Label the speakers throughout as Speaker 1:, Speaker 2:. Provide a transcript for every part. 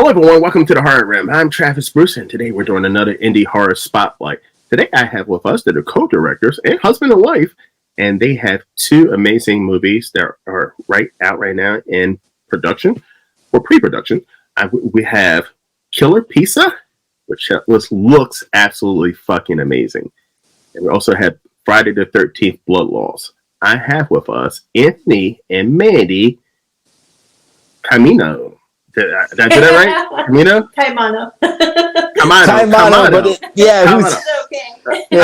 Speaker 1: Hello, everyone. Welcome to the Horror Room. I'm Travis Bruce, and today we're doing another indie horror spotlight. Today, I have with us the co-directors and husband and wife, and they have two amazing movies that are out right now in production or pre-production. We have Killer Pizza, which looks absolutely fucking amazing, and we also have Friday the 13th Blood Laws. I have with us Anthony and Mandy Camino. Did I get that right? Camino?
Speaker 2: Caimano.
Speaker 1: Camano.
Speaker 2: Okay.
Speaker 3: Yeah,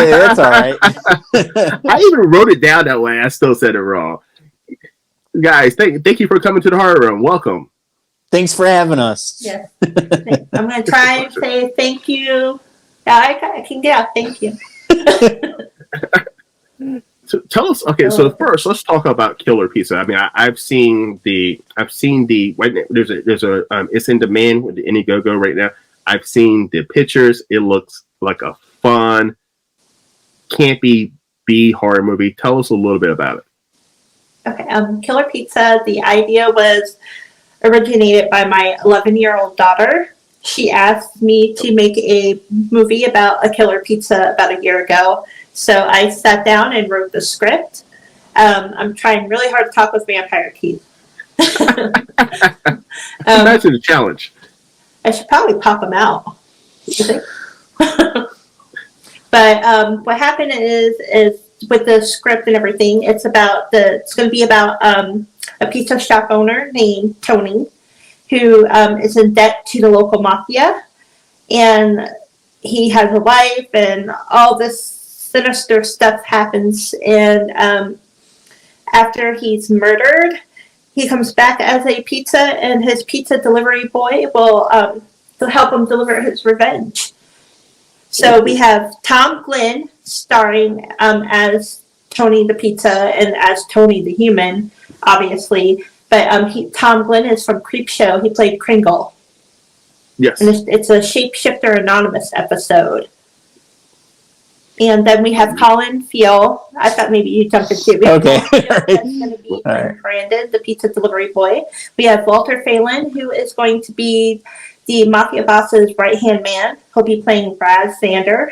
Speaker 3: that's all right.
Speaker 1: I even wrote it down that way. I still said it wrong. Guys, thank you for coming to the Horror Room. Welcome.
Speaker 3: Thanks for having us.
Speaker 2: Yes. I'm going to try and say thank you. Yeah, I can get out. Thank you.
Speaker 1: So tell us. Okay, so first, let's talk about Killer Pizza. I mean, I've seen the right now. There's a it's in demand with the Indiegogo right now. I've seen the pictures. It looks like a fun, campy B horror movie. Tell us a little bit about it.
Speaker 2: Okay, Killer Pizza. The idea was originated by my 11-year-old daughter. She asked me to make a movie about a killer pizza about a year ago. So I sat down and wrote the script. I'm trying really hard to talk with Vampire Keith.
Speaker 1: Imagine the challenge.
Speaker 2: I should probably pop him out. But what happened is with the script and everything, it's going to be about a pizza shop owner named Tony, who is in debt to the local mafia, and he has a wife, and all this sinister stuff happens. And after he's murdered, he comes back as a pizza, and his pizza delivery boy will help him deliver his revenge. So we have Tom Glynn starring as Tony the pizza and as Tony the human, obviously. But Tom Glynn is from Creepshow. He played Kringle.
Speaker 1: Yes.
Speaker 2: And it's a Shapeshifter Anonymous episode. And then we have Colin Feal. I thought maybe you'd jump into it.
Speaker 3: Okay.
Speaker 2: That's going to be Brandon, the pizza delivery boy. We have Walter Phelan, who is going to be the mafia boss's right-hand man. He'll be playing Raz Zander.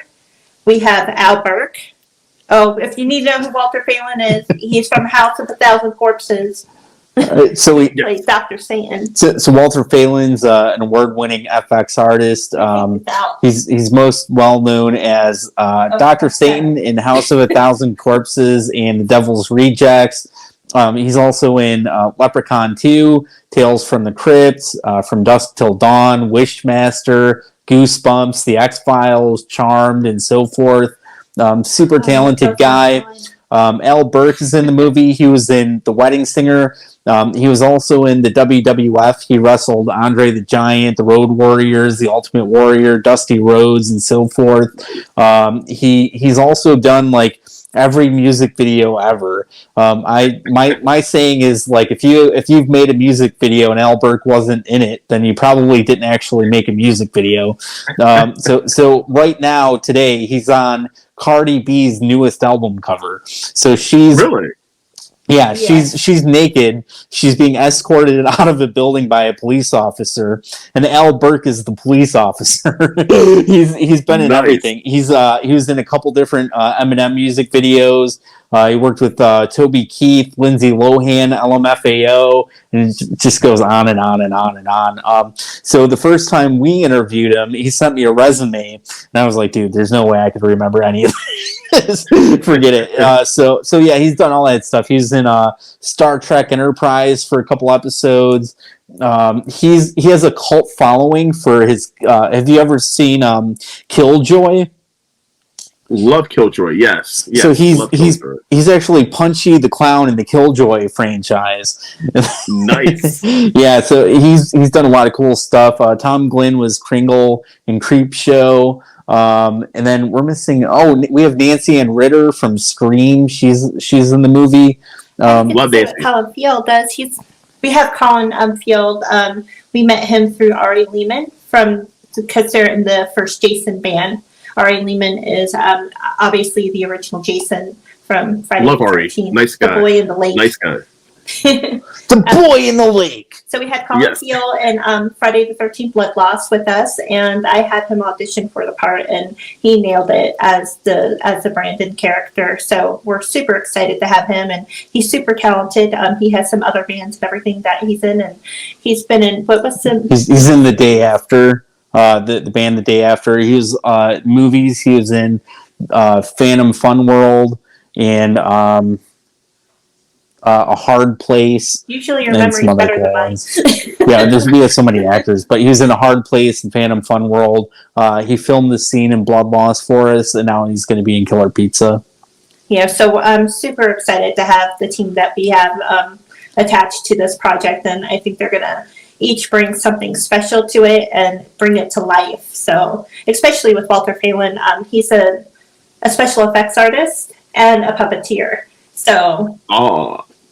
Speaker 2: We have Al Burke. Oh, if you need to know who Walter Phelan is, he's from House of a Thousand Corpses.
Speaker 3: So we
Speaker 2: plays Dr. Satan.
Speaker 3: So Walter Phelan's an award-winning FX artist. He's most well known as Dr. Satan in House of a Thousand Corpses and The Devil's Rejects. He's also in Leprechaun 2, Tales from the Crypt, From Dusk Till Dawn, Wishmaster, Goosebumps, The X-Files, Charmed, and so forth. Super talented guy. Al Burke is in the movie. He was in The Wedding Singer. He was also in the WWF. He wrestled Andre the Giant, the Road Warriors, the Ultimate Warrior, Dusty Rhodes, and so forth. He's also done like every music video ever. My saying is, like, if you've made a music video and Al Burke wasn't in it, then you probably didn't actually make a music video. So right now, today, he's on Cardi B's newest album cover. So she's
Speaker 1: really.
Speaker 3: Yeah, she's naked. She's being escorted out of a building by a police officer, and Al Burke is the police officer. he's been in everything. He was in a couple different Eminem music videos. He worked with Toby Keith, Lindsay Lohan, LMFAO, and it just goes on and on and on and on. So the first time we interviewed him, he sent me a resume, and I was like, dude, there's no way I could remember any of this. Forget it. So yeah, he's done all that stuff. He's in Star Trek Enterprise for a couple episodes. He has a cult following for his. Have you ever seen Killjoy?
Speaker 1: Love Killjoy, yes.
Speaker 3: So he's actually Punchy the Clown in the Killjoy franchise.
Speaker 1: Nice.
Speaker 3: Yeah, so he's done a lot of cool stuff. Tom Glynn was Kringle in Creepshow. And then we're missing. We have Nancy Ann Ritter from Scream. She's in the movie.
Speaker 1: Love Nancy.
Speaker 2: Colin Field does. We have Colin Field. We met him through Ari Lehman because they're in the first Jason band. Ari Lehman is obviously the original Jason from Friday the 13th.
Speaker 1: Nice guy.
Speaker 2: The Boy in the Lake.
Speaker 1: Nice guy.
Speaker 3: The boy in the lake.
Speaker 2: So we had Colin
Speaker 1: Yes.
Speaker 2: Teal and Friday the 13th Blood Loss with us, and I had him audition for the part, and he nailed it as the Brandon character. So we're super excited to have him, and he's super talented. He has some other bands and everything that he's in, and he's been in
Speaker 3: He's in The Day After. The band The Day After. He was movies. He was in Phantom Fun World and A Hard Place.
Speaker 2: Usually your
Speaker 3: and
Speaker 2: memory's
Speaker 3: some other
Speaker 2: better than mine.
Speaker 3: guys. Yeah, we have so many actors, but he was in A Hard Place and Phantom Fun World. He filmed the scene in Blood Loss for us, and now he's going to be in Killer Pizza.
Speaker 2: Yeah, so I'm super excited to have the team that we have attached to this project, and I think they're going to each bring something special to it and bring it to life. So, especially with Walter Phelan, he's a special effects artist and a puppeteer. So,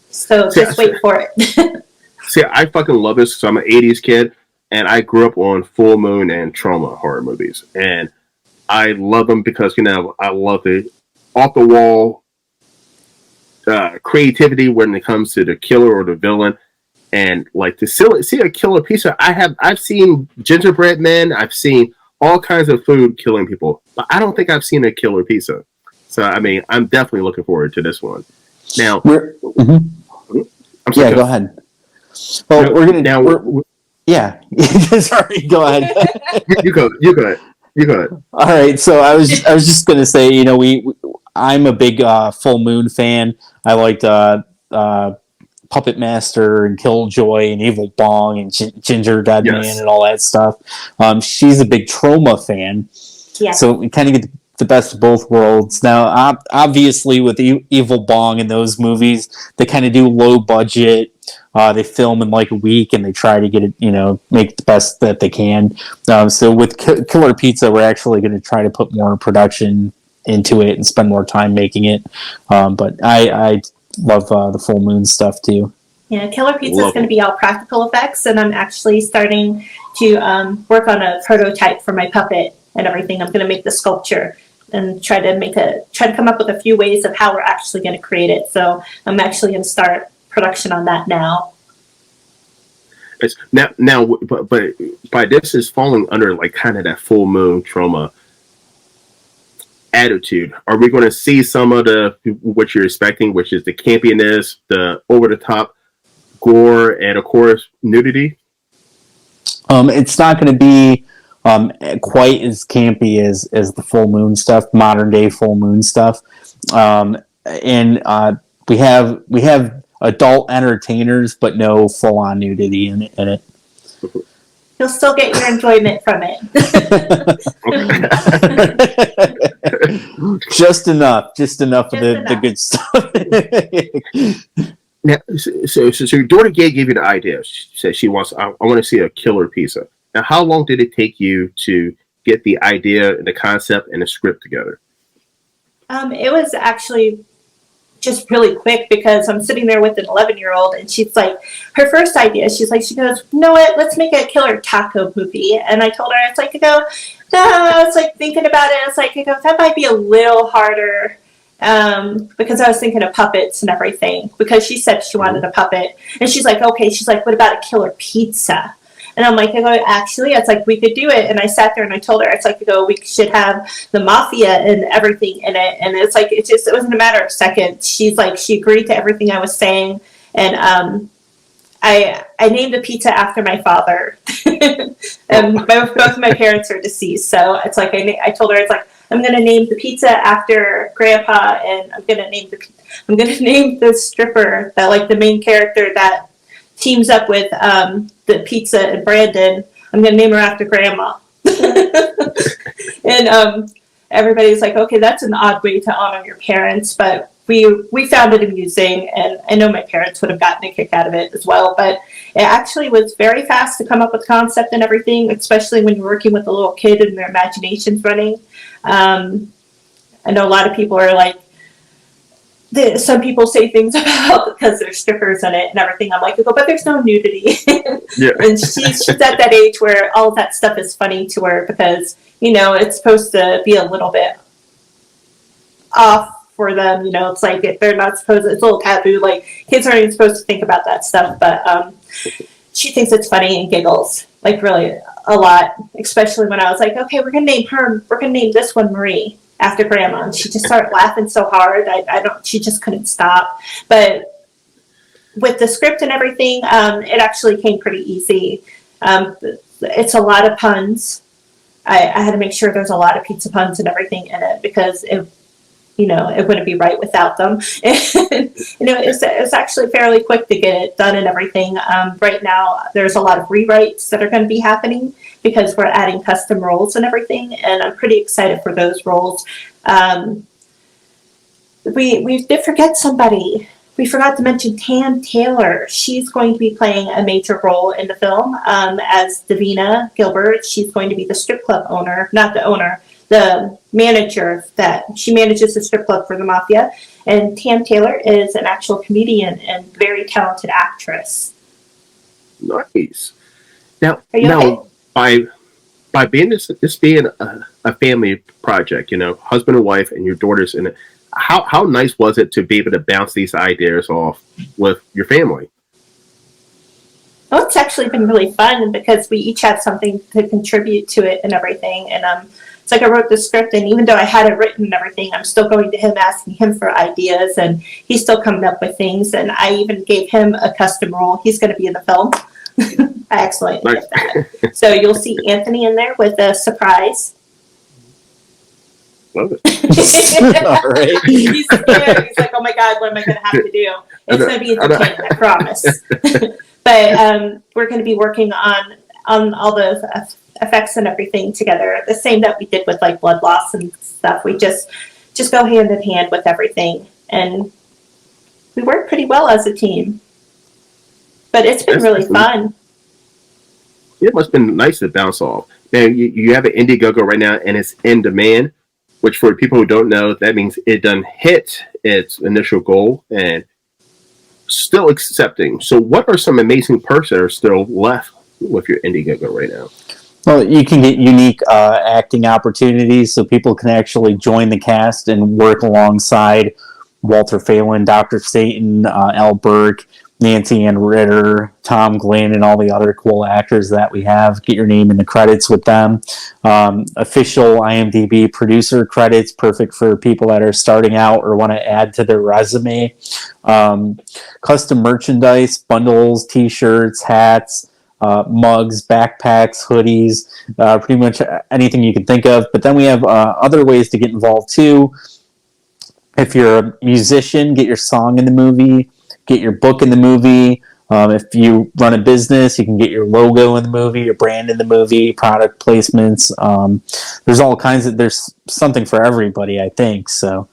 Speaker 2: just wait for it.
Speaker 1: See, I fucking love this. So I'm an 80s kid, and I grew up on Full Moon and Trauma horror movies. And I love them because, I love the off-the-wall creativity when it comes to the killer or the villain. And, like, to see a killer pizza, I've seen gingerbread men, I've seen all kinds of food killing people, but I don't think I've seen a killer pizza. So, I mean, I'm definitely looking forward to this one. Now, I'm sorry,
Speaker 3: go ahead. Well, we're gonna now. Yeah, sorry. Go ahead.
Speaker 1: You go ahead.
Speaker 3: All right. So I was just gonna say, I'm a big Full Moon fan. I liked Puppet Master and Killjoy and Evil Bong and Ginger Dead Man and all that stuff. She's a big Trauma fan.
Speaker 2: Yeah.
Speaker 3: So we kind of get the best of both worlds. Now, obviously, with Evil Bong in those movies, they kind of do low budget. They film in like a week and they try to get it, make the best that they can. So with Killer Pizza, we're actually going to try to put more production into it and spend more time making it. But I love the Full Moon stuff too.
Speaker 2: Yeah, Killer Pizza is going to be all practical effects, and I'm actually starting to work on a prototype for my puppet and everything. I'm going to make the sculpture and try to come up with a few ways of how we're actually going to create it. So I'm actually going to start production on that now.
Speaker 1: But this is falling under like kind of that Full Moon Trauma attitude. Are we going to see some of what you're expecting, which is the campiness, the over the top gore, and of course nudity?
Speaker 3: It's not going to be quite as campy as the Full Moon stuff, modern day Full Moon stuff, and we have adult entertainers, but no full on nudity in it.
Speaker 2: You'll still get your enjoyment from it.
Speaker 3: Just enough of the good stuff.
Speaker 1: Now, so your daughter gave you the idea. She said I want to see a killer pizza. Now, how long did it take you to get the idea, the concept, and the script together?
Speaker 2: It was actually just really quick because I'm sitting there with an 11-year-old and she's like, her first idea, she goes, you know what, let's make a killer taco movie. And I told her, no, I was like thinking about it. That might be a little harder because I was thinking of puppets and everything because she said she wanted a puppet. And she's like, okay, what about a killer pizza? And I'm like, actually, we could do it. And I sat there and I told her, we should have the mafia and everything in it. And it wasn't a matter of seconds. She's like, she agreed to everything I was saying. And I named the pizza after my father. And both my parents are deceased. So I told her, I'm going to name the pizza after Grandpa. And I'm going to name the stripper, that the main character that teams up with the pizza and Brandon. I'm going to name her after Grandma. And everybody's like, okay, that's an odd way to honor your parents, but we found it amusing, and I know my parents would have gotten a kick out of it as well, but it actually was very fast to come up with concept and everything, especially when you're working with a little kid and their imagination's running. I know a lot of people are like, some people say things about because there's strippers in it and everything. I'm like, but there's no nudity. Yeah. And she's at that age where all of that stuff is funny to her because, it's supposed to be a little bit off for them. You know, it's like if they're not supposed, it's a little taboo. Like kids aren't even supposed to think about that stuff. But she thinks it's funny and giggles like really a lot, especially when I was like, okay, we're gonna name this one Marie after Grandma. And she just started laughing so hard. She just couldn't stop. But with the script and everything, it actually came pretty easy. It's a lot of puns. I had to make sure there's a lot of pizza puns and everything in it because it wouldn't be right without them. It's actually fairly quick to get it done and everything. Right now, there's a lot of rewrites that are going to be happening because we're adding custom roles and everything, and I'm pretty excited for those roles. We did forget somebody. We forgot to mention Tam Taylor. She's going to be playing a major role in the film as Davina Gilbert. She's going to be the strip club owner, not the owner, the manager that she manages the strip club for the mafia. And Tam Taylor is an actual comedian and very talented actress.
Speaker 1: Nice. Now,
Speaker 2: Okay?
Speaker 1: by being this being a family project, you know, husband and wife and your daughters in it, how nice was it to be able to bounce these ideas off with your family?
Speaker 2: Well, it's actually been really fun because we each have something to contribute to it and everything. And it's like I wrote the script, and even though I had it written and everything, I'm still going to him asking him for ideas, and he's still coming up with things. And I even gave him a custom role. He's going to be in the film. I accidentally did that. So you'll see Anthony in there with a surprise.
Speaker 1: Love it.
Speaker 3: All right.
Speaker 2: He's scared. He's like, oh my God, what am I going to have to do? It's going to be entertaining, I promise. But we're going to be working on all those effects and everything together. The same that we did with like blood loss and stuff. We just go hand in hand with everything. And we work pretty well as a team. But it's been really fun.
Speaker 1: It must have been nice to bounce off. Now, you have an Indiegogo right now, and it's in demand, which for people who don't know, that means it done hit its initial goal and still accepting. So what are some amazing perks that are still left with your Indiegogo right now?
Speaker 3: Well, you can get unique acting opportunities, so people can actually join the cast and work alongside Walter Phelan, Dr. Staten, Al Burke, Nancy Ann Ritter, Tom Glenn, and all the other cool actors that we have. Get your name in the credits with them. Official IMDb producer credits, perfect for people that are starting out or want to add to their resume. Custom merchandise, bundles, t-shirts, hats, mugs, backpacks, hoodies, pretty much anything you can think of. But then we have other ways to get involved too. If you're a musician, get your song in the movie, get your book in the movie. If you run a business, you can get your logo in the movie, your brand in the movie, product placements. There's something for everybody, I think. So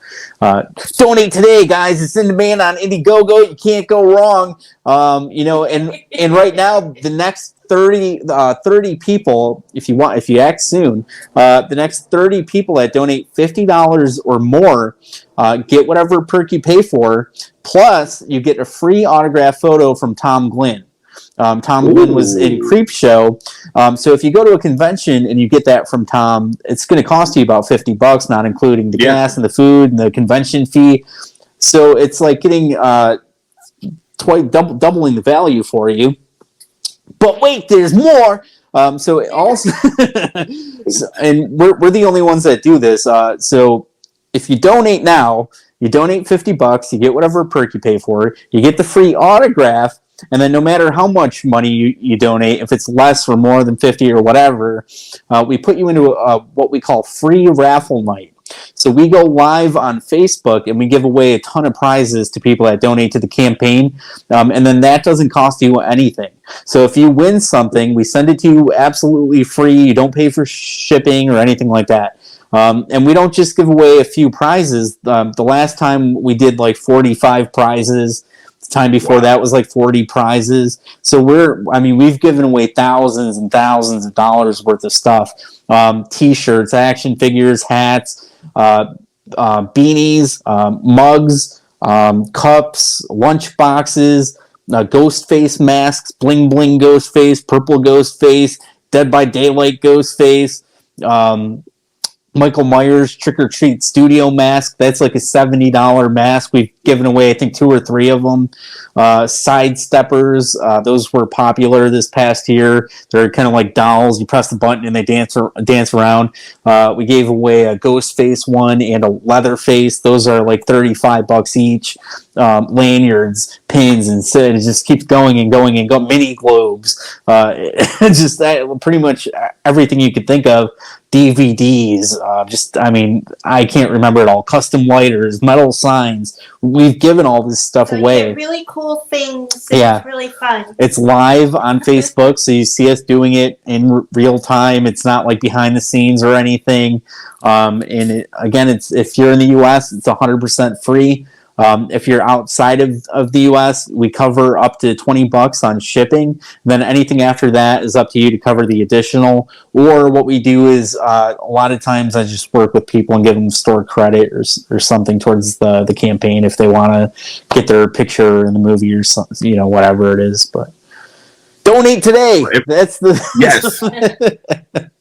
Speaker 3: donate today, guys. It's in demand on Indiegogo. You can't go wrong. And right now, the next 30 people, if you act soon, the next 30 that donate $50 or more get whatever perk you pay for, plus you get a free autograph photo from Tom Glenn. Tom Glenn was in Creepshow. So if you go to a convention and you get that from Tom, it's going to cost you about $50, not including the gas and the food and the convention fee. So it's like getting doubling the value for you. But wait, there's more. So and we're the only ones that do this. So if you donate now, you donate $50, you get whatever perk you pay for, you get the free autograph, and then no matter how much money you donate, if it's less or more than 50 or whatever, we put you into what we call free raffle night. So we go live on Facebook and we give away a ton of prizes to people that donate to the campaign, and then that doesn't cost you anything. So if you win something, we send it to you absolutely free. You don't pay for shipping or anything like that. And we don't just give away a few prizes. The last time we did like 45 prizes. The time before that was like 40 prizes. So we've given away thousands and thousands of dollars worth of stuff. T-shirts, action figures, hats, beanies, mugs, cups, lunch boxes, ghost face masks, bling bling ghost face, purple ghost face, Dead by Daylight ghost face, Michael Myers Trick or Treat Studio mask. That's like a $70 mask. We've given away, I think, 2 or 3 of them. Sidesteppers, those were popular this past year. They're kind of like dolls. You press the button and they dance around. We gave away a Ghostface one and a Leatherface. Those are like $35 each. Lanyards, pins, and it just keeps going and going and going. Mini globes, just that, pretty much everything you could think of. DVDs, I can't remember it all. Custom lighters, metal signs. We've given all this stuff
Speaker 2: So
Speaker 3: away.
Speaker 2: you get really cool things.
Speaker 3: Yeah.
Speaker 2: It's really fun.
Speaker 3: It's live on Facebook, so you see us doing it in real time. It's not like behind the scenes or anything. It's if you're in the U.S., it's 100% free. If you're outside of the U.S., we cover up to $20 on shipping. Then anything after that is up to you to cover the additional. Or what we do is a lot of times I just work with people and give them store credit or something towards the campaign if they want to get their picture in the movie or something, whatever it is. But donate today. That's the
Speaker 1: yes.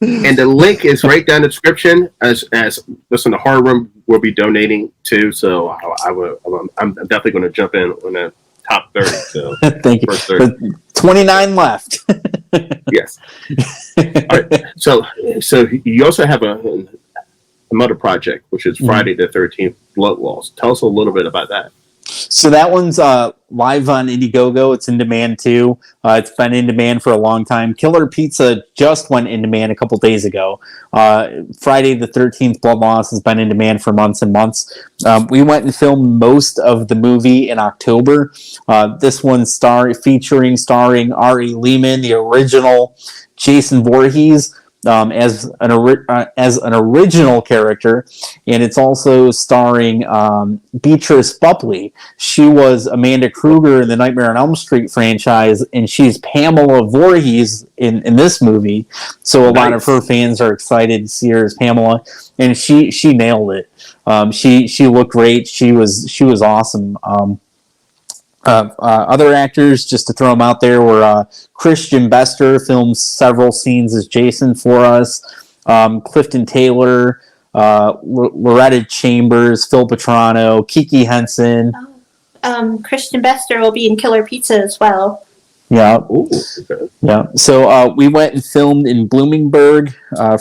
Speaker 1: And the link is right down in the description. As listen, the horror room will be donating too. So I'm definitely going to jump in on the top 30. So
Speaker 3: thank you.
Speaker 1: First 30.
Speaker 3: 29 left.
Speaker 1: Yes. All right. So you also have another project, which is Friday the 13th Blood Walls. Tell us a little bit about that.
Speaker 3: So that one's live on Indiegogo. It's in demand too. It's been in demand for a long time. Killer Pizza just went in demand a couple days ago. Friday the 13th Blood Loss has been in demand for months and months. We went and filmed most of the movie in October. This one's starring Ari Lehman, the original Jason Voorhees. As an original character, and it's also starring Beatrice Buckley. She was Amanda Kruger in the Nightmare on Elm Street franchise, and she's Pamela Voorhees in this movie. So a lot of her fans are excited to see her as Pamela, and she nailed it. She looked great. She was awesome. Other actors, just to throw them out there, were Christian Bester, filmed several scenes as Jason for us. Clifton Taylor, Loretta Chambers, Phil Petrano, Kiki Henson.
Speaker 2: Christian Bester will be in Killer Pizza as well.
Speaker 3: Yeah.
Speaker 1: Ooh, okay.
Speaker 3: Yeah. So we went and filmed in Bloomingburg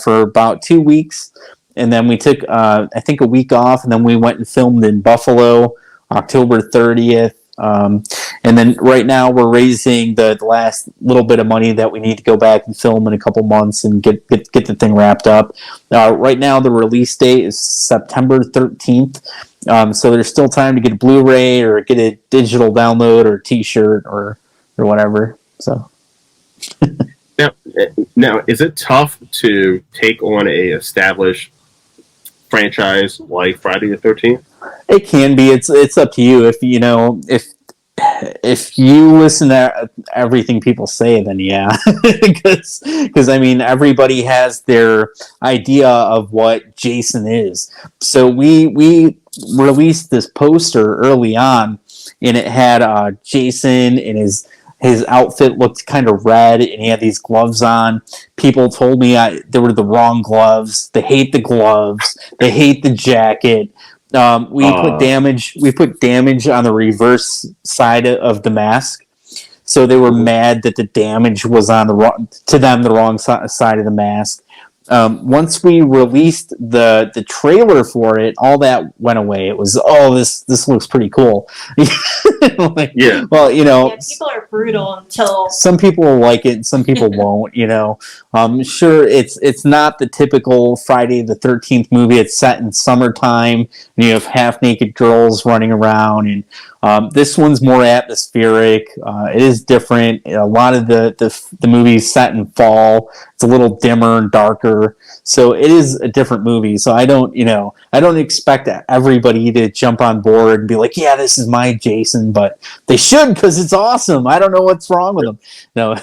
Speaker 3: for about 2 weeks, and then we took I think a week off, and then we went and filmed in Buffalo, October 30th. And then right now we're raising the last little bit of money that we need to go back and film in a couple months and get the thing wrapped up. Right now the release date is September 13th. So there's still time to get a Blu-ray or get a digital download or t-shirt or whatever. So
Speaker 1: now is it tough to take on a established franchise like Friday the 13th?
Speaker 3: It can be. It's up to you. If you listen to everything people say, then yeah, because I mean everybody has their idea of what Jason is. So we released this poster early on, and it had Jason, and his outfit looked kind of red, and he had these gloves on. People told me they were the wrong gloves. They hate the gloves. They hate the jacket. We put damage on the reverse side of the mask, so they were mad that the damage was on the wrong side of the mask. Once we released the trailer for it, all that went away. It was, this looks pretty cool.
Speaker 1: Yeah.
Speaker 3: Well,
Speaker 2: people are brutal until
Speaker 3: some people will like it, and some people won't. Sure, it's not the typical Friday the 13th movie. It's set in summertime, and you have half naked girls running around, and this one's more atmospheric. It is different. A lot of the movie's set in fall. It's a little dimmer and darker, so it is a different movie. So I don't expect everybody to jump on board and be like, yeah, this is my Jason, but they should, because it's awesome. I don't know what's wrong with them. No.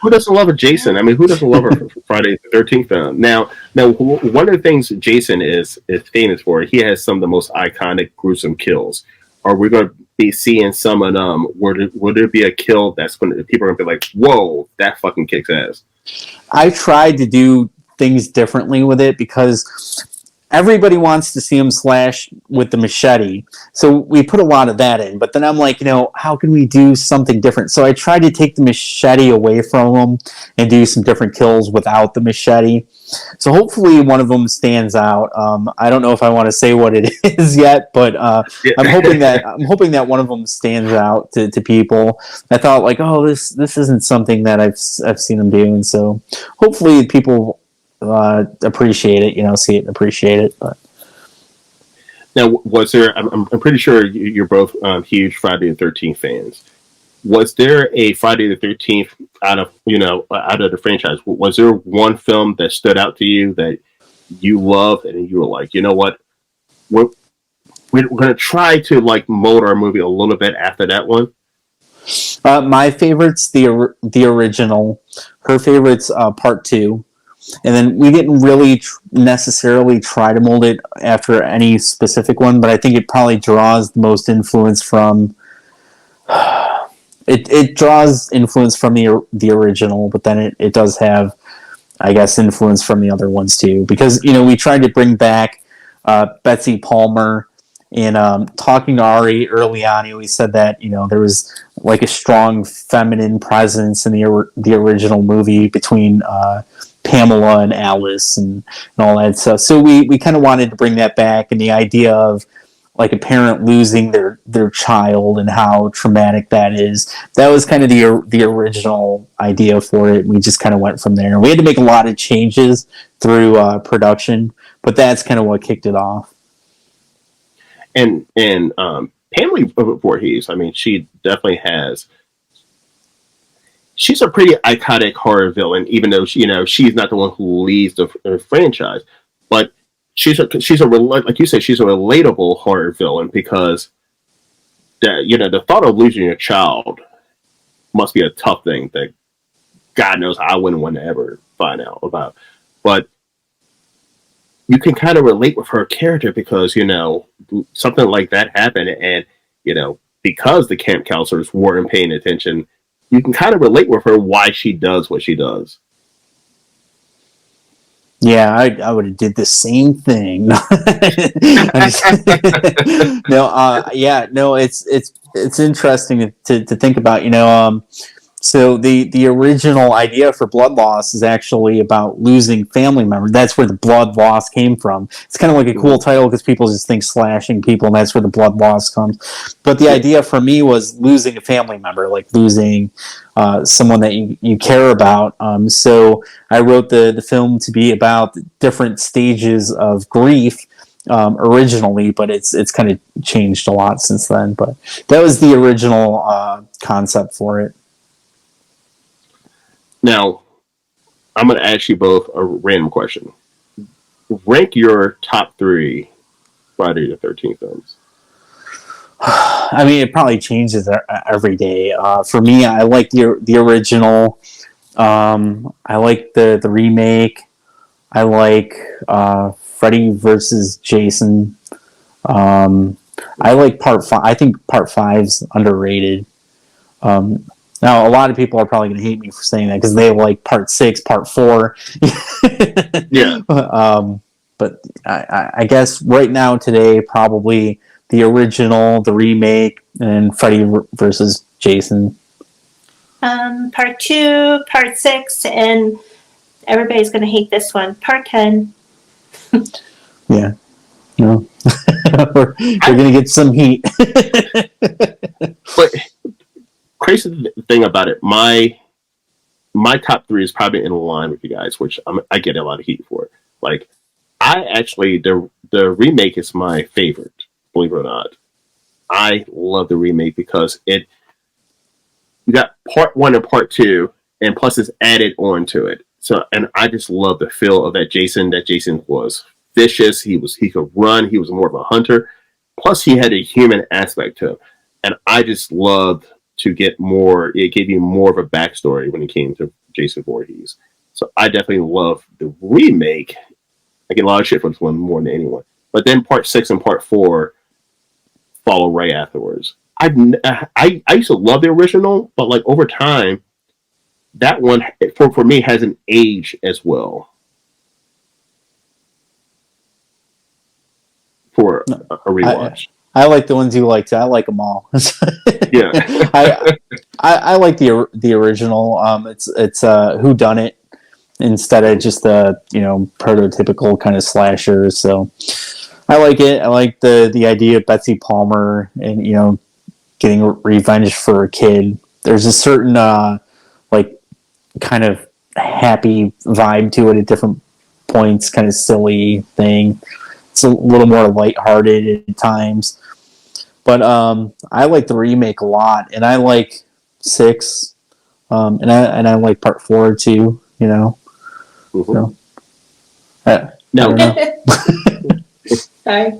Speaker 1: Who doesn't love a Jason? I mean, who doesn't love a Friday the 13th film? Now, one of the things Jason is famous for, he has some of the most iconic, gruesome kills. Are we going to be seeing some of them? Would there be a kill that's going to, people are going to be like, whoa, that fucking kicks ass?
Speaker 3: I tried to do things differently with it because everybody wants to see him slash with the machete. So we put a lot of that in. But then I'm like, how can we do something different? So I tried to take the machete away from him and do some different kills without the machete. So hopefully one of them stands out. I don't know if I want to say what it is yet, but
Speaker 1: Yeah.
Speaker 3: I'm hoping that one of them stands out to people. I thought like, oh, this isn't something that I've seen them do, and so hopefully people appreciate it, see it and appreciate it. But
Speaker 1: Now, was there? I'm pretty sure you're both huge Friday the 13th fans. Was there a Friday the 13th out of the franchise? Was there one film that stood out to you that you loved and you were like, you know what, we're going to try to like mold our movie a little bit after that one?
Speaker 3: My favorite's the original. Her favorite's part 2. And then we didn't really necessarily try to mold it after any specific one, but I think it probably draws the most influence from. It draws influence from the original, but then it does have, I guess, influence from the other ones too. Because we tried to bring back Betsy Palmer, and talking to Ari early on, he always said that there was like a strong feminine presence in the original movie between Pamela and Alice and all that stuff. So we kind of wanted to bring that back, and the idea of like a parent losing their child and how traumatic that is. That was kind of the original idea for it. We just kind of went from there. We had to make a lot of changes through production, but that's kind of what kicked it off.
Speaker 1: And Pamela Voorhees, I mean, she definitely has. She's a pretty iconic horror villain, even though she's not the one who leads the franchise. But she's like you said, she's a relatable horror villain because the thought of losing your child must be a tough thing that God knows I wouldn't want to ever find out about. But you can kind of relate with her character because something like that happened, and because the camp counselors weren't paying attention, you can kind of relate with her why she does what she does.
Speaker 3: Yeah, I would have did the same thing. It's interesting to think about. So the original idea for Blood Loss is actually about losing family members. That's where the blood loss came from. It's kind of like a cool title because people just think slashing people, and that's where the blood loss comes. But the idea for me was losing a family member, like losing someone that you care about. So I wrote the film to be about different stages of grief originally, but it's kind of changed a lot since then. But that was the original concept for it.
Speaker 1: Now, I'm going to ask you both a random question. Rank your top 3 Friday the 13th films.
Speaker 3: I mean, it probably changes every day. For me, I like the original. I like the remake. I like Freddy versus Jason. I like part 5. I think part 5's underrated. Now, a lot of people are probably going to hate me for saying that because they like part 6, part 4.
Speaker 1: Yeah.
Speaker 3: But I guess right now, today, probably the original, the remake, and Freddy versus Jason.
Speaker 2: Part 2, part 6, and everybody's going to hate this one. Part 10.
Speaker 3: Yeah. No. We're going to get some heat.
Speaker 1: But crazy thing about it, my top 3 is probably in line with you guys, which I get a lot of heat for. Like, I actually the remake is my favorite, believe it or not. I love the remake because you got part 1 and part 2, and plus it's added on to it. So, and I just love the feel of that Jason. That Jason was vicious. He could run. He was more of a hunter. Plus, he had a human aspect to him, and I just loved to get more. It gave you more of a backstory when it came to Jason Voorhees. So I definitely love the remake. I get a lot of shit for this one more than anyone. But then part 6 and part 4 follow right afterwards. I used to love the original, but like over time, that one for me hasn't aged as well. for a rewatch.
Speaker 3: I like the ones you like too. I like them all.
Speaker 1: Yeah.
Speaker 3: I like the original. It's who done it instead of just the prototypical kind of slashers. So I like it. I like the idea of Betsy Palmer and getting revenge for a kid. There's a certain kind of happy vibe to it at different points, kind of silly thing. It's a little more lighthearted at times. But I like the remake a lot, and I like 6, and I like part 4 too.
Speaker 1: Mm-hmm.
Speaker 3: So,
Speaker 1: no.
Speaker 2: Sorry.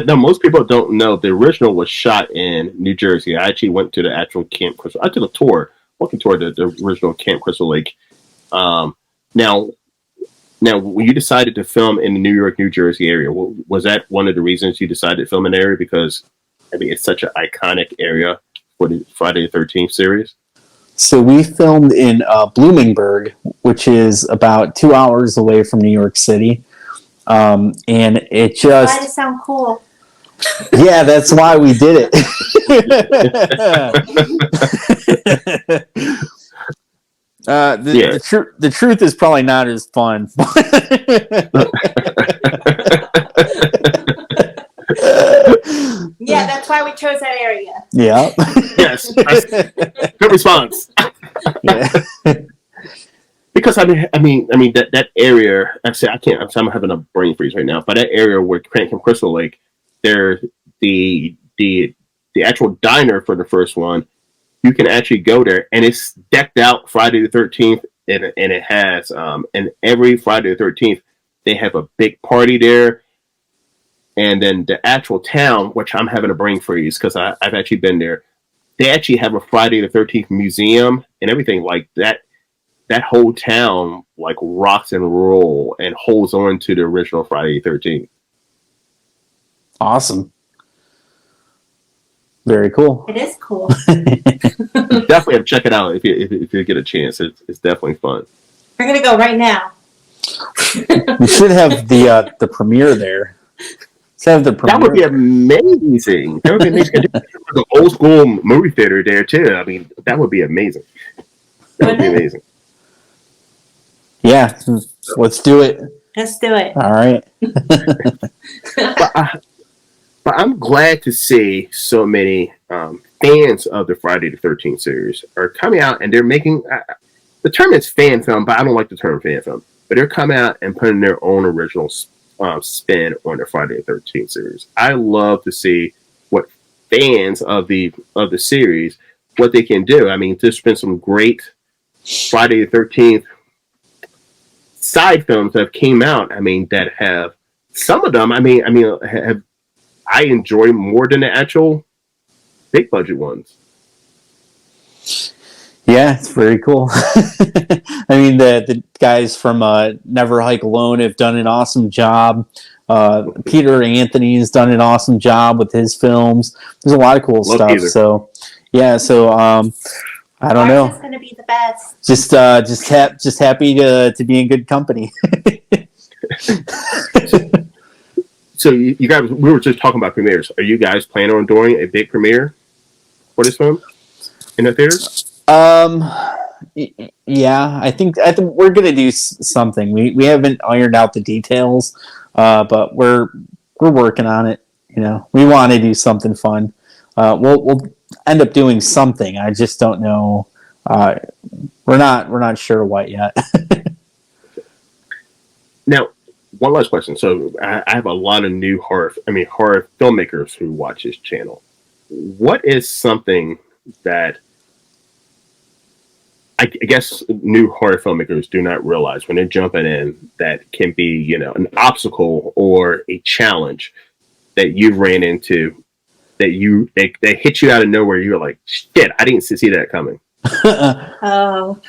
Speaker 1: No, most people don't know the original was shot in New Jersey. I actually went to the actual Camp Crystal. I did a tour, walking tour the original Camp Crystal Lake. Now, when you decided to film in the New York, New Jersey area, was that one of the reasons you decided to film in the area? Because it's such an iconic area for the Friday the 13th series.
Speaker 3: So we filmed in Bloomingburg, which is about 2 hours away from New York City. And it just...
Speaker 2: Why does it sound cool?
Speaker 3: Yeah, that's why we did it. The truth is probably not as fun.
Speaker 2: Yeah, that's why we chose that area.
Speaker 3: Yeah.
Speaker 1: Yes. Good response.
Speaker 3: Yeah.
Speaker 1: Because I mean that area. I'm having a brain freeze right now. But that area where Camp Crystal Lake, there the actual diner for the first one, you can actually go there, and it's decked out Friday the 13th, and it has and every Friday the 13th they have a big party there. And then the actual town, which I'm having a brain freeze because I've actually been there, they actually have a Friday the 13th museum and everything like that. That whole town like rocks and roll and holds on to the original Friday the 13th.
Speaker 3: Awesome. Very cool.
Speaker 2: It is cool.
Speaker 1: Definitely have to check it out if you get a chance. It's definitely fun.
Speaker 2: We're gonna go right now.
Speaker 3: We should have the premiere there.
Speaker 1: That would be amazing. That would be amazing. The old school movie theater there too. I mean, that would be amazing. That would be amazing.
Speaker 3: Yeah, let's do it.
Speaker 2: Let's do it.
Speaker 3: All right.
Speaker 1: But I'm glad to see so many fans of the Friday the 13th series are coming out and they're making the term is fan film, but I don't like the term fan film. But they're coming out and putting their own original spin on the Friday the 13th series. I love to see what fans of the series what they can do. I mean, there's been some great Friday the 13th side films that have came out. I mean, that have some of them. Have I enjoy more than the actual big budget ones.
Speaker 3: Yeah, it's very cool. I mean, the guys from Never Hike Alone have done an awesome job. Peter Anthony has done an awesome job with his films. There's a lot of cool stuff. Peter. So, yeah. So, I don't know.
Speaker 2: It's going to be the best.
Speaker 3: Just happy to be in good company.
Speaker 1: So you guys, we were just talking about premieres. Are you guys planning on doing a big premiere for this film in the theaters?
Speaker 3: Yeah, I think we're gonna do something. We haven't ironed out the details, but we're working on it. We want to do something fun. We'll end up doing something. I just don't know. We're not sure what yet.
Speaker 1: Now, one last question. So I have a lot of new horror filmmakers who watch this channel. What is something that I guess new horror filmmakers do not realize when they're jumping in that can be, an obstacle or a challenge that you've ran into that hit you out of nowhere? You're like, shit, I didn't see that coming.
Speaker 2: Oh.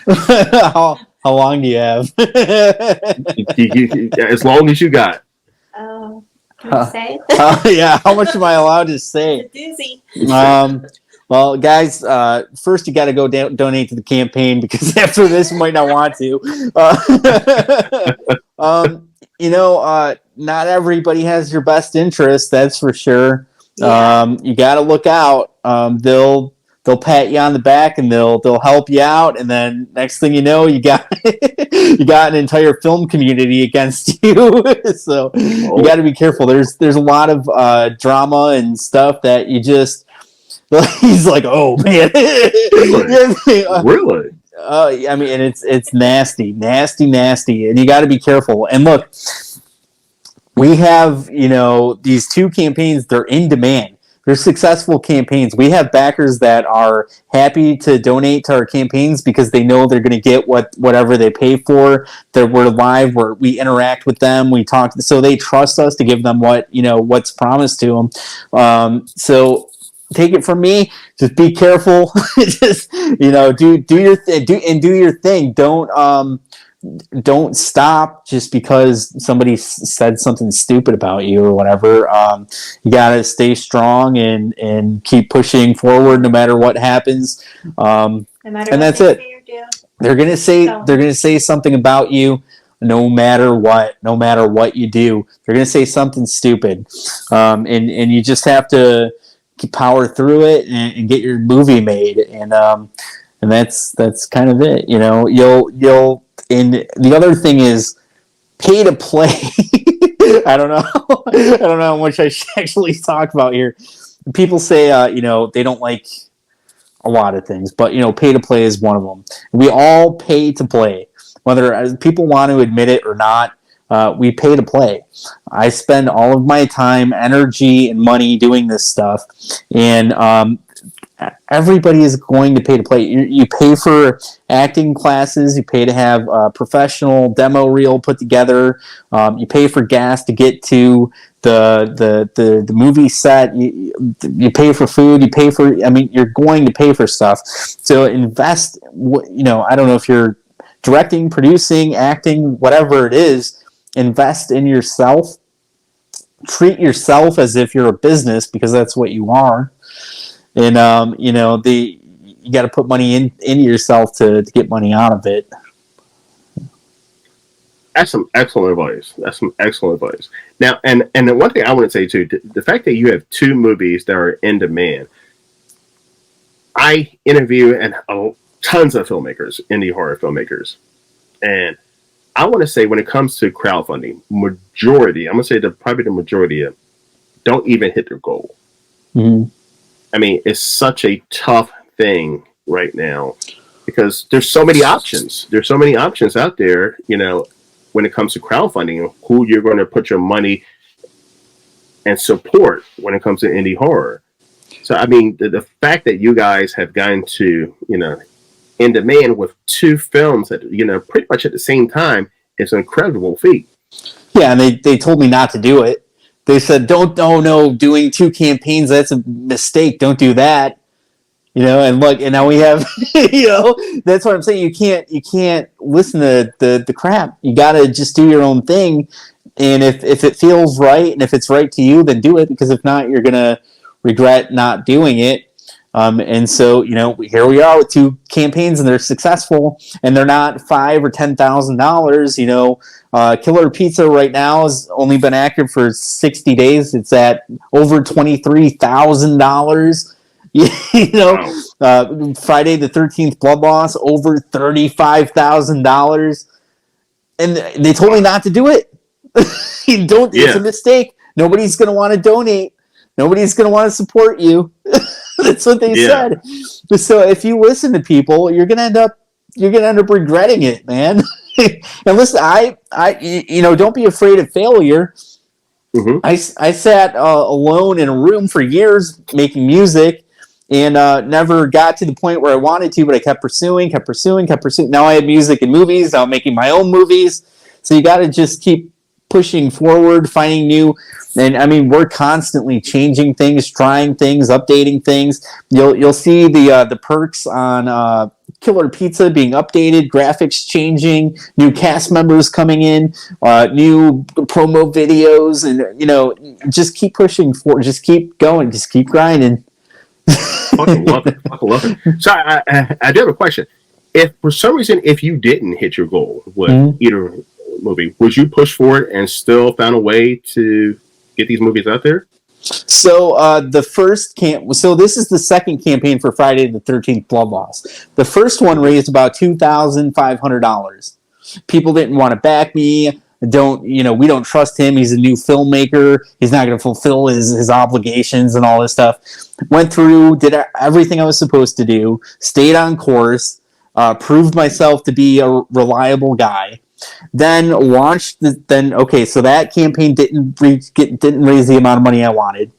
Speaker 3: How long do you have?
Speaker 1: As long as you got.
Speaker 2: Oh. Can I say?
Speaker 3: Yeah, how much am I allowed to say?
Speaker 2: It's a doozy.
Speaker 3: Well, guys, first you got to go donate to the campaign because after this you might not want to. not everybody has your best interest. That's for sure.
Speaker 2: Yeah.
Speaker 3: You got to look out. They'll pat you on the back and they'll help you out, and then next thing you know, you got you got an entire film community against you. So you got to be careful. There's a lot of drama and stuff that you just. He's like, oh man,
Speaker 1: Really?
Speaker 3: I mean, and it's nasty, and you got to be careful. And look, we have these two campaigns. They're in demand. They're successful campaigns. We have backers that are happy to donate to our campaigns because they know they're going to get whatever they pay for. That we're live, we interact with them, we talk, so they trust us to give them what's promised to them. So take it from me. Just be careful. Just do your thing. Do your thing. Don't stop just because somebody said something stupid about you or whatever. You gotta stay strong and keep pushing forward no matter what happens.
Speaker 2: No matter
Speaker 3: and
Speaker 2: what
Speaker 3: that's
Speaker 2: they
Speaker 3: it.
Speaker 2: say or do.
Speaker 3: They're gonna say something about you. No matter what you do, they're gonna say something stupid, and you just have to power through it and get your movie made, and that's kind of it. You'll. And the other thing is pay to play. I don't know how much I should actually talk about here. People say they don't like a lot of things, but pay to play is one of them. We all pay to play, whether people want to admit it or not. We pay to play. I spend all of my time, energy, and money doing this stuff, and everybody is going to pay to play. You pay for acting classes. You pay to have a professional demo reel put together. You pay for gas to get to the movie set. You pay for food. You pay for. I mean, you're going to pay for stuff. So invest. I don't know if you're directing, producing, acting, whatever it is. Invest in yourself. Treat yourself as if you're a business, because that's what you are. And you got to put money into yourself to get money out of it.
Speaker 1: That's some excellent advice. Now, and the one thing I want to say too, the fact that you have two movies that are in demand. I interview tons of filmmakers, indie horror filmmakers, and I want to say when it comes to crowdfunding, majority don't even hit their goal.
Speaker 3: Mm-hmm.
Speaker 1: I mean, it's such a tough thing right now because there's so many options. There's so many options out there, when it comes to crowdfunding, who you're going to put your money and support when it comes to indie horror. So, I mean, the fact that you guys have gotten to, in demand with two films that, pretty much at the same time is an incredible feat.
Speaker 3: Yeah, and they told me not to do it. They said, no, doing two campaigns, that's a mistake. Don't do that. And look, and now we have, that's what I'm saying. You can't listen to the crap. You got to just do your own thing. And if it feels right and if it's right to you, then do it, because if not, you're going to regret not doing it. And so, here we are with two campaigns, and they're successful, and they're not $5,000 or $10,000. Killer Pizza right now has only been active for 60 days. It's at over $23,000. Friday the 13th Blood Loss, over $35,000. And they told me not to do it. It's a mistake. Nobody's going to want to donate. Nobody's going to want to support you. That's what they said. So if you listen to people, you're gonna end up regretting it, man. And listen, I don't be afraid of failure. Mm-hmm. I sat alone in a room for years making music, and never got to the point where I wanted to, but I kept pursuing. Now I have music and movies. Now I'm making my own movies. So you got to just keep pushing forward, finding new. And I mean, we're constantly changing things, trying things, updating things. You'll see the perks on Killer Pizza being updated, graphics changing, new cast members coming in, new promo videos, and just keep pushing forward, just keep going, just keep grinding.
Speaker 1: Fucking love it. So I do have a question. If for some reason, if you didn't hit your goal, either movie. Would you push for it and still found a way to get these movies out there?
Speaker 3: So the first so this is the second campaign for Friday the 13th Blood Loss. The first one raised about $2,500. People didn't want to back me. We don't trust him. He's a new filmmaker. He's not going to fulfill his obligations and all this stuff. Went through, did everything I was supposed to do, stayed on course, proved myself to be a reliable guy. Then launched. So that campaign didn't raise the amount of money I wanted.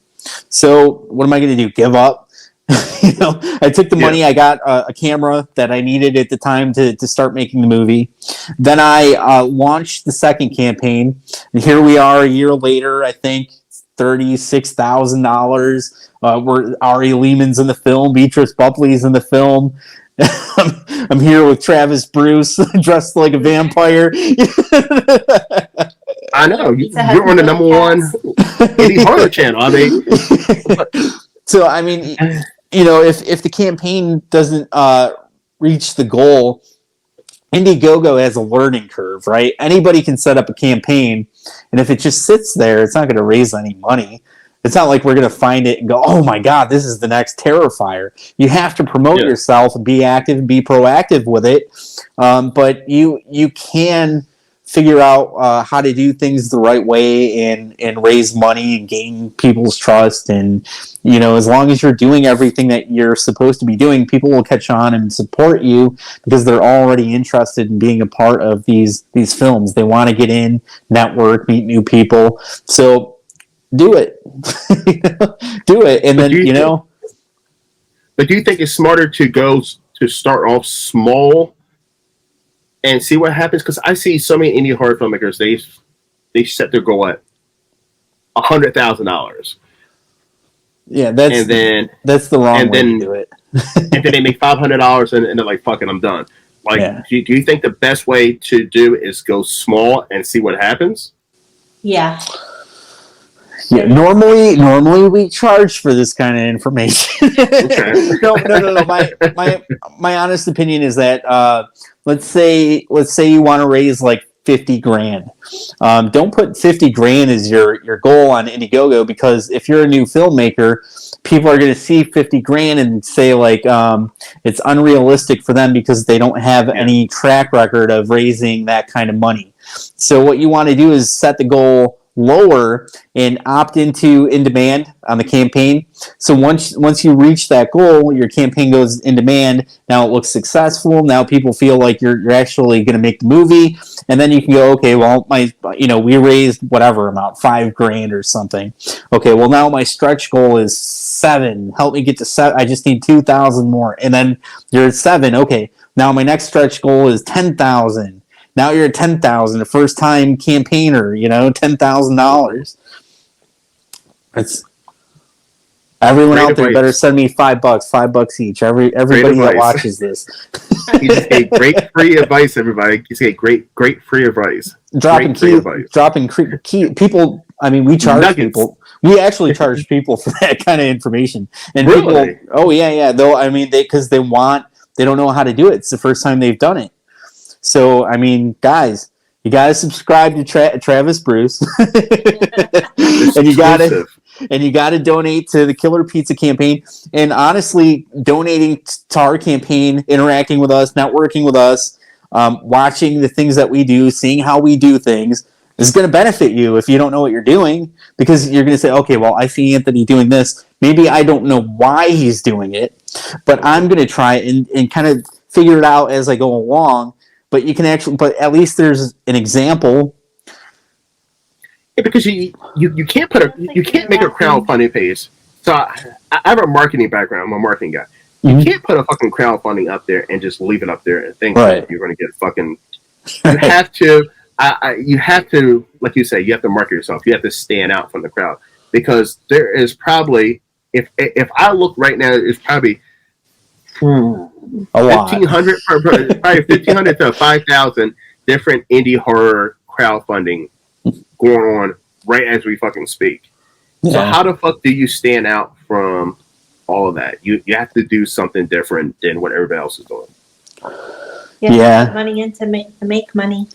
Speaker 3: So what am I going to do? Give up? I took the money. I got a camera that I needed at the time to start making the movie. Then I launched the second campaign, and here we are a year later. I think $36,000. Where Ari Lehman's in the film, Beatrice Buckley's in the film. I'm here with Travis Bruce dressed like a vampire.
Speaker 1: I know you're on the number one indie horror channel. I mean,
Speaker 3: so I mean, if the campaign doesn't reach the goal, Indiegogo has a learning curve, right? Anybody can set up a campaign, and if it just sits there, it's not going to raise any money. It's not like we're going to find it and go, oh my God, this is the next Terrifier. You have to promote yourself and be active and be proactive with it. But you can figure out how to do things the right way and raise money and gain people's trust. And, as long as you're doing everything that you're supposed to be doing, people will catch on and support you because they're already interested in being a part of these films. They want to get in, network, meet new people. So do it. Do it. And then,
Speaker 1: But do you think it's smarter to start off small and see what happens? Because I see so many indie horror filmmakers, they set their goal at $100,000.
Speaker 3: Yeah, that's the wrong way to do it.
Speaker 1: And then they make $500 and they're like, fuck it, I'm done. Do you think the best way to do is go small and see what happens?
Speaker 2: Yeah.
Speaker 3: Yeah, normally we charge for this kind of information.
Speaker 1: Okay.
Speaker 3: No. My honest opinion is that let's say you want to raise like $50,000. Don't put $50,000 as your goal on Indiegogo, because if you're a new filmmaker, people are going to see $50,000 and say like it's unrealistic for them because they don't have any track record of raising that kind of money. So what you want to do is set the goal lower and opt into in demand on the campaign. So once you reach that goal, your campaign goes in demand. Now it looks successful. Now people feel like you're actually going to make the movie, and then you can go, okay, well, we raised whatever amount, $5,000 or something. Okay, well now my stretch goal is 7. Help me get to 7. I just need 2,000 more, and then you're at 7. Okay, now my next stretch goal is 10,000. Now you're at 10,000, a first-time campaigner, $10,000. It's everyone
Speaker 1: Great
Speaker 3: out there
Speaker 1: advice.
Speaker 3: better send me $5 each. Everybody that watches this.
Speaker 1: You just gave great free advice, everybody. You say great free advice.
Speaker 3: Dropping key people. I mean, we charge
Speaker 1: Nuggets.
Speaker 3: people. We actually charge people for that kind of information. And
Speaker 1: Really?
Speaker 3: people, oh yeah. Though I mean, they don't know how to do it. It's the first time they've done it. So, I mean, guys, you got to subscribe to Travis Bruce, and you got to donate to the Killer Pizza campaign. And honestly, donating to our campaign, interacting with us, networking with us, watching the things that we do, seeing how we do things is going to benefit you if you don't know what you're doing, because you're going to say, okay, well, I see Anthony doing this. Maybe I don't know why he's doing it, but I'm going to try and kind of figure it out as I go along. But you can but at least there's an example.
Speaker 1: Yeah, because you can't you can't make a crowdfunding page. So I have a marketing background. I'm a marketing guy. You can't put a fucking crowdfunding up there and just leave it up there and think that you're going to get fucking. You have to. You have to, like you say, you have to market yourself. You have to stand out from the crowd, because there is probably, if I look right now, it's probably
Speaker 3: a lot.
Speaker 1: 1,500, probably 1,500 to 5,000 different indie horror crowdfunding going on right as we fucking speak. Yeah. So how the fuck do you stand out from all of that? You have to do something different than what everybody else is doing.
Speaker 2: Yeah. Put money in to make money.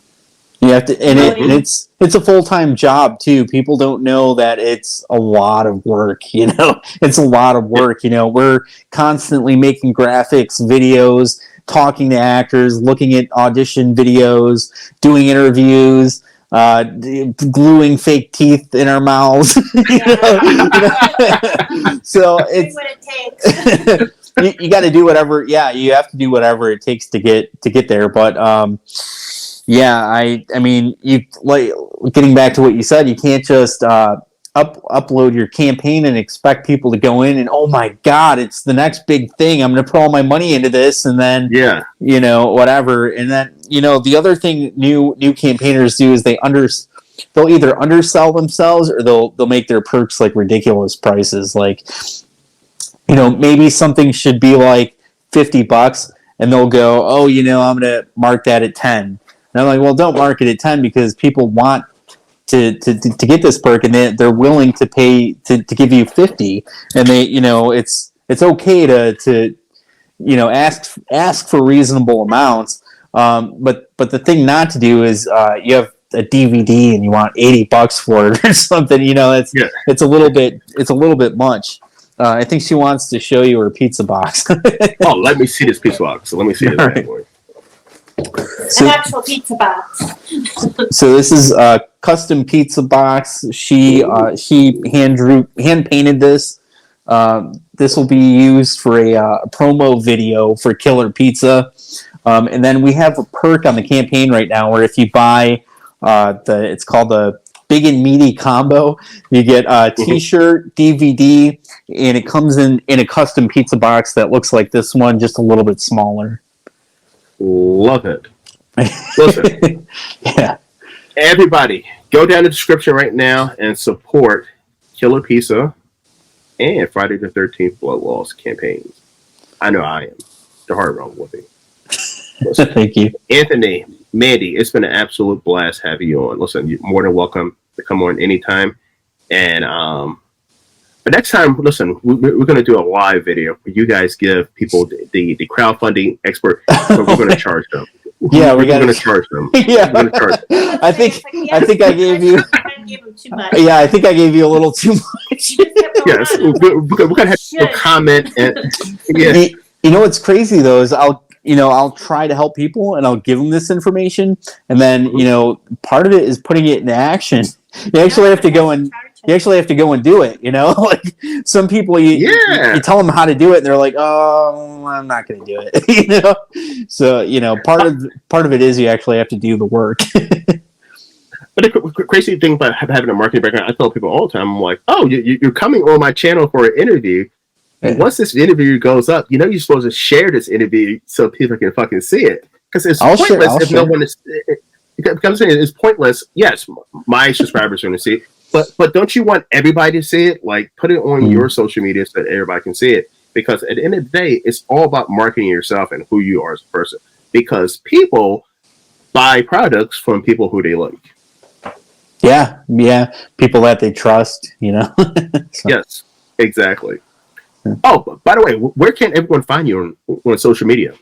Speaker 3: You have to, and it's a full-time job too. People don't know that it's a lot of work. It's a lot of work. We're constantly making graphics, videos, talking to actors, looking at audition videos, doing interviews, gluing fake teeth in our mouths. So it's
Speaker 2: what it takes.
Speaker 3: you got to do whatever. Yeah, you have to do whatever it takes to get there. But yeah, I mean, you like getting back to what you said. You can't just upload your campaign and expect people to go in and, oh my God, it's the next big thing. I'm going to put all my money into this, and then whatever. And then the other thing new campaigners do is they'll either undersell themselves or they'll make their perks like ridiculous prices. Like maybe something should be like $50, and they'll go, oh, I'm going to mark that at 10. And I'm like, well, don't mark it at 10 because people want to get this perk, and they're willing to pay to give you 50, and they it's okay to ask for reasonable amounts, but the thing not to do is you have a DVD and you want $80 for it or something. It's a little bit much. I think she wants to show you her pizza box.
Speaker 1: Oh, let me see this pizza box. Let me see this bad boy.
Speaker 2: An actual pizza box.
Speaker 3: So this is a custom pizza box. She hand painted this. This will be used for a promo video for Killer Pizza. And then we have a perk on the campaign right now where if you buy it's called the Big and Meaty Combo, you get a t-shirt, DVD, and it comes in a custom pizza box that looks like this one, just a little bit smaller.
Speaker 1: Love it. Listen,
Speaker 3: yeah.
Speaker 1: Everybody, go down the description right now and support Killer Pizza and Friday the 13th Blood Walls campaigns. I know I am. The hard wrong with me.
Speaker 3: Thank you,
Speaker 1: Anthony, Mandy. It's been an absolute blast having you on. Listen, you're more than welcome to come on anytime. And but next time, listen, we're going to do a live video where you guys give people the crowdfunding expert. But we're going to charge them.
Speaker 3: Yeah,
Speaker 1: we're going to charge them.
Speaker 3: Yeah,
Speaker 1: we're going to charge them.
Speaker 3: I think I gave you.
Speaker 2: Too much.
Speaker 3: Yeah, I think I gave you a little too much.
Speaker 1: Yes, we're going to have to comment. And yeah.
Speaker 3: What's crazy though is I'll try to help people and I'll give them this information, and then part of it is putting it into action. You actually have to go and do it. Like some people, you tell them how to do it, and they're like, "Oh, I'm not going to do it." So part of it is you actually have to do the work.
Speaker 1: But the crazy thing about having a marketing background, I tell people all the time, I'm like, "Oh, you're coming on my channel for an interview. Once this interview goes up, you're supposed to share this interview so people can fucking see it, because it's pointless if no one is." I'm saying it's pointless. Yes, my subscribers are going to see it, but don't you want everybody to see it? Like, put it on your social media so that everybody can see it. Because at the end of the day, it's all about marketing yourself and who you are as a person. Because people buy products from people who they like.
Speaker 3: Yeah, people that they trust. So.
Speaker 1: Yes, exactly. Oh, by the way, where can everyone find you on social media?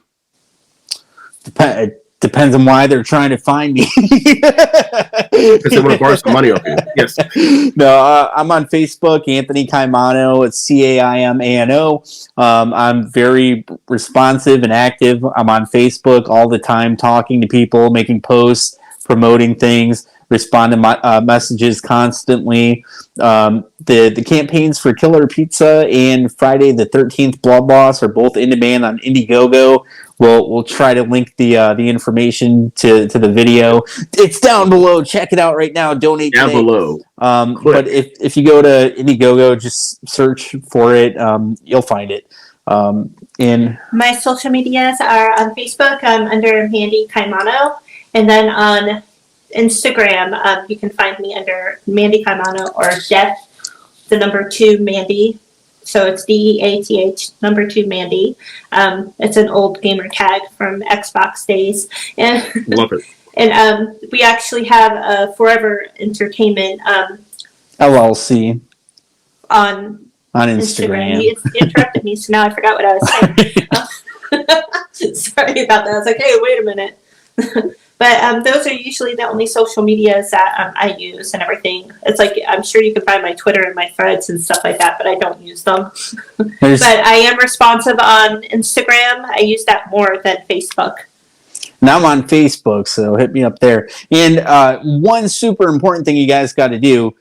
Speaker 3: Depends on why they're trying to find me.
Speaker 1: Because they want to borrow some money off you. Yes.
Speaker 3: No, I'm on Facebook, Anthony Caimano. It's Caimano. I'm very responsive and active. I'm on Facebook all the time, talking to people, making posts, promoting things, responding to messages constantly. The campaigns for Killer Pizza and Friday the 13th Blood Loss are both in demand on Indiegogo. We'll try to link the information to the video. It's down below. Check it out right now. Donate
Speaker 1: down
Speaker 3: today.
Speaker 1: Below.
Speaker 3: But if you go to Indiegogo, just search for it. You'll find it. And
Speaker 2: my social medias are on Facebook. I'm under Mandy Caimano, and then on Instagram, you can find me under Mandy Caimano or Death, the number 2 Mandy. So it's DEATH, number 2 Mandy. It's an old gamer tag from Xbox days. And
Speaker 1: love it.
Speaker 2: And we actually have a Forever Entertainment
Speaker 3: LLC
Speaker 2: on
Speaker 3: Instagram.
Speaker 2: He interrupted me, so now I forgot what I was saying. Sorry about that. I was like, hey, wait a minute. But those are usually the only social medias that I use and everything. It's like, I'm sure you can find my Twitter and my threads and stuff like that, but I don't use them.
Speaker 3: There's-
Speaker 2: But I am responsive on Instagram. I use that more than Facebook.
Speaker 3: Now I'm on Facebook, so hit me up there. And one super important thing you guys got to do,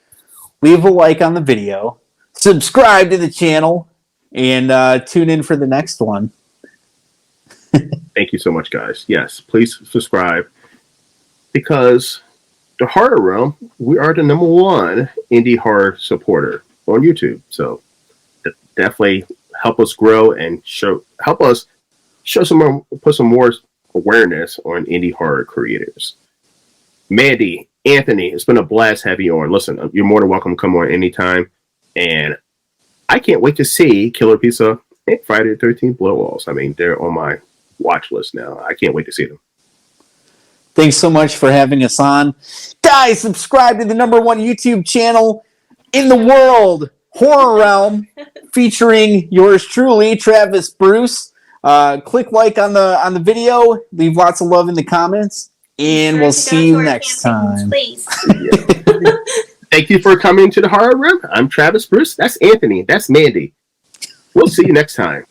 Speaker 3: leave a like on the video, subscribe to the channel, and tune in for the next one.
Speaker 1: Thank you so much, guys. Yes, please subscribe, because the horror realm, we are the #1 indie horror supporter on YouTube. So definitely help us grow and help us show some more, put some more awareness on indie horror creators. Mandy, Anthony, it's been a blast having you on. Listen, you're more than welcome to come on anytime, and I can't wait to see Killer Pizza and Friday the 13th Blood Walls. I mean, they're on my watch list now. I can't wait to see them.
Speaker 3: Thanks so much for having us on. Guys, subscribe to the #1 YouTube channel in the world, Horror Realm, featuring yours truly, Travis Bruce. Click like on the video, leave lots of love in the comments, and we'll see you next time.
Speaker 2: Please.
Speaker 1: Thank you for coming to the Horror Room. I'm Travis Bruce. That's Anthony. That's Mandy. We'll see you next time.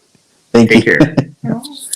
Speaker 3: Thank you.
Speaker 1: Take care.